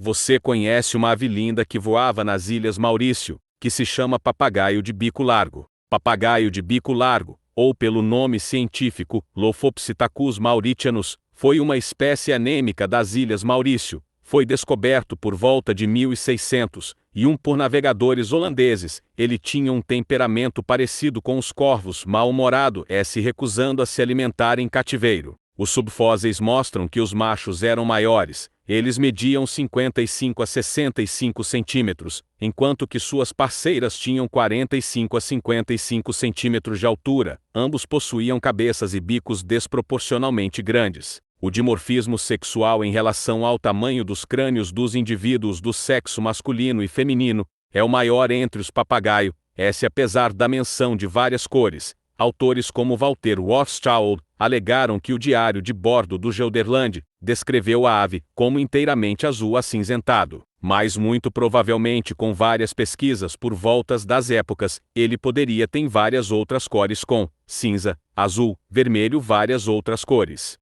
Você conhece uma ave linda que voava nas Ilhas Maurício, que se chama papagaio de bico largo. Papagaio de bico largo, ou pelo nome científico, Lophopsitacus mauritianus, foi uma espécie endêmica das Ilhas Maurício. Foi descoberto por volta de 1600, por navegadores holandeses. Ele tinha um temperamento parecido com os corvos, mal-humorado, se recusando a se alimentar em cativeiro. Os subfósseis mostram que os machos eram maiores. Eles mediam 55 a 65 centímetros, enquanto que suas parceiras tinham 45 a 55 centímetros de altura. Ambos possuíam cabeças e bicos desproporcionalmente grandes. O dimorfismo sexual em relação ao tamanho dos crânios dos indivíduos do sexo masculino e feminino é o maior entre os papagaio, apesar da menção de várias cores. Autores como Walter Rothschild alegaram que o diário de bordo do Gelderland descreveu a ave como inteiramente azul acinzentado, mas muito provavelmente com várias pesquisas por voltas das épocas, ele poderia ter várias outras cores com cinza, azul, vermelho, várias outras cores.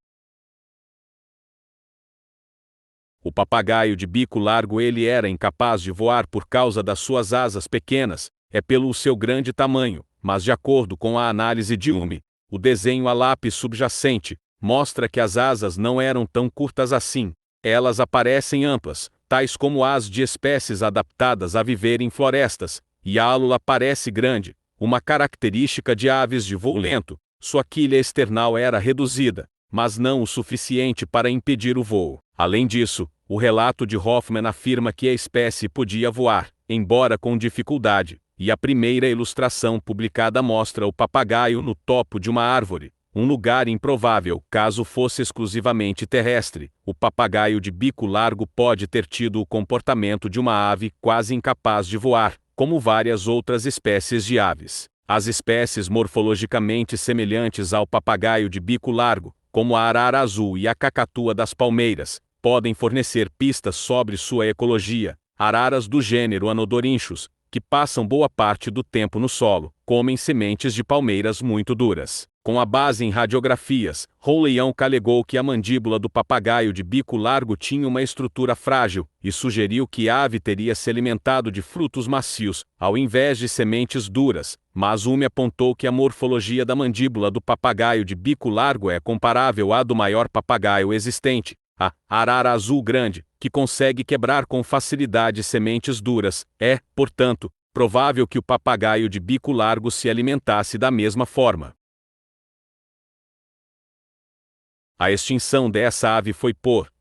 O papagaio de bico largo ele era incapaz de voar por causa das suas asas pequenas, pelo seu grande tamanho, mas de acordo com a análise de Hume, o desenho a lápis subjacente mostra que as asas não eram tão curtas assim. Elas aparecem amplas, tais como as de espécies adaptadas a viver em florestas, e a alula parece grande, uma característica de aves de voo lento. Sua quilha external era reduzida, mas não o suficiente para impedir o voo. Além disso, o relato de Hoffman afirma que a espécie podia voar, embora com dificuldade, e a primeira ilustração publicada mostra o papagaio no topo de uma árvore, um lugar improvável caso fosse exclusivamente terrestre. O papagaio de bico largo pode ter tido o comportamento de uma ave quase incapaz de voar, como várias outras espécies de aves. As espécies morfologicamente semelhantes ao papagaio de bico largo, como a arara azul e a cacatua das palmeiras, podem fornecer pistas sobre sua ecologia. Araras do gênero Anodorhynchus, que passam boa parte do tempo no solo, comem sementes de palmeiras muito duras. Com a base em radiografias, Rouleão alegou que a mandíbula do papagaio de bico largo tinha uma estrutura frágil, e sugeriu que a ave teria se alimentado de frutos macios, ao invés de sementes duras, mas Hume apontou que a morfologia da mandíbula do papagaio de bico largo é comparável à do maior papagaio existente, a arara azul grande, que consegue quebrar com facilidade sementes duras. É, portanto, provável que o papagaio de bico largo se alimentasse da mesma forma. A extinção dessa ave foi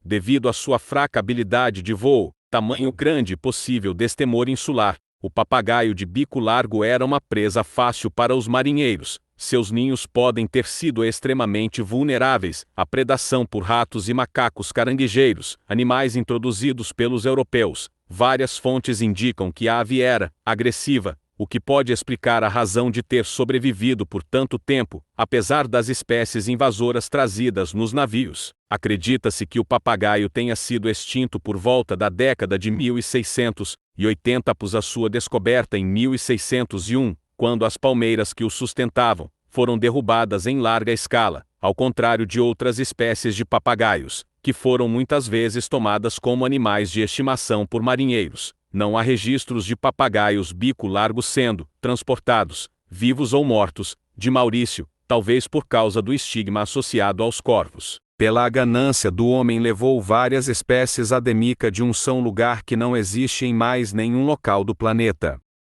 devido à sua fraca habilidade de voo, tamanho grande e possível destemor insular. O papagaio de bico largo era uma presa fácil para os marinheiros. Seus ninhos podem ter sido extremamente vulneráveis à predação por ratos e macacos caranguejeiros, animais introduzidos pelos europeus. Várias fontes indicam que a ave era agressiva, o que pode explicar a razão de ter sobrevivido por tanto tempo, apesar das espécies invasoras trazidas nos navios. Acredita-se que o papagaio tenha sido extinto por volta da década de 1680 após a sua descoberta em 1601, quando as palmeiras que o sustentavam foram derrubadas em larga escala, ao contrário de outras espécies de papagaios, que foram muitas vezes tomadas como animais de estimação por marinheiros. Não há registros de papagaios bico largo sendo transportados, vivos ou mortos, de Maurício, talvez por causa do estigma associado aos corvos. Pela ganância do homem levou várias espécies endêmicas de um lugar que não existe em mais nenhum local do planeta.